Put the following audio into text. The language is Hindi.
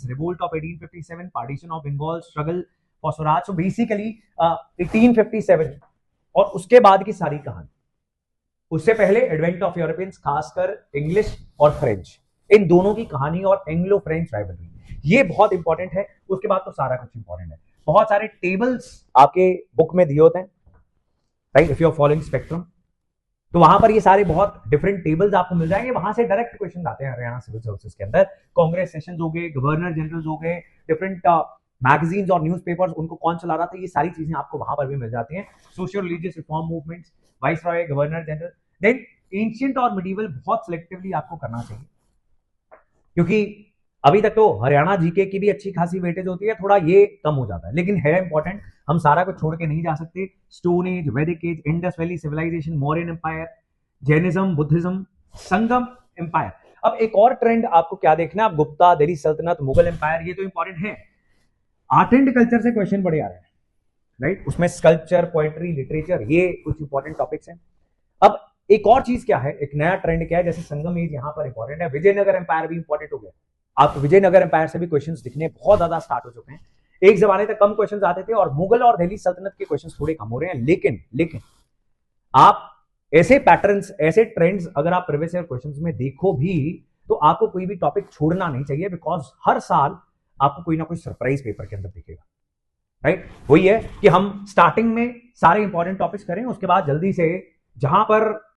revolt of 1857, partition of Bengal, struggle for Swaraj. So basically 1857 और उसके बाद की सारी कहानी, उससे पहले एडवेंट ऑफ यूरोपियंस, खासकर इंग्लिश और फ्रेंच, इन दोनों की कहानी और एंग्लो फ्रेंच राइवलरी, ये बहुत इंपॉर्टेंट है। उसके बाद तो सारा कुछ इंपॉर्टेंट है। बहुत सारे टेबल्स आपके बुक में दिए होते हैं, right, if you are following spectrum, तो वहां पर ये सारे बहुत डिफरेंट टेबल्स आपको मिल जाएंगे। वहां से डायरेक्ट क्वेश्चन आते हैं हरियाणा सिविल सर्विसेज के अंदर। कांग्रेस सेशंस हो गए, गवर्नर जनरल हो गए, डिफरेंट मैगजीन्स और न्यूज़पेपर्स, उनको कौन चला रहा था, ये सारी चीजें आपको वहां पर भी मिल जाती हैं। Social religious reform movements, viceroy, governor general. Then ancient और मिडिवल बहुत सिलेक्टिवली आपको करना चाहिए, क्योंकि अभी तक तो हरियाणा जीके की भी अच्छी खासी वेटेज होती है, थोड़ा ये कम हो जाता है, लेकिन है इंपॉर्टेंट। हम सारा कुछ छोड़ के नहीं जा सकते। Stone age, Vedic age, Indus valley civilisation, Mauryan empire, Jainism, Buddhism, Sangam empire. अब एक और ट्रेंड आपको क्या देखना है, आप गुप्ता, दिल्ली सल्तनत, मुगल एम्पायर, ये तो इंपॉर्टेंट है। आर्ट एंड कल्चर से क्वेश्चन बड़े आ रहे हैं, राइट, उसमें स्कल्पचर, पोएट्री, लिटरेचर, ये कुछ इंपॉर्टेंट टॉपिक्स हैं। अब एक और चीज क्या है, एक नया ट्रेंड क्या है, जैसे संगम एज यहां पर इंपॉर्टेंट है, विजयनगर एम्पायर भी इंपॉर्टेंट हो गया। आप विजयनगर एम्पायर से भी क्वेश्चंस दिखने बहुत ज्यादा स्टार्ट हो चुके हैं। एक जमाने तक कम क्वेश्चंस आते थे और मुगल और दिल्ली सल्तनत के क्वेश्चंस थोड़े कम हो रहे हैं, लेकिन आप ऐसे पैटर्न्स, ऐसे ट्रेंड्स अगर आप प्रीवियस ईयर क्वेश्चंस में देखो भी, तो आपको कोई भी टॉपिक छोड़ना नहीं चाहिए, बिकॉज हर साल आपको कोई ना कोई सरप्राइज पेपर के अंदर दिखेगा, राइट। वही है कि हम स्टार्टिंग में सारे इंपॉर्टेंट टॉपिक्स करें, उसके बाद जल्दी से जहां पर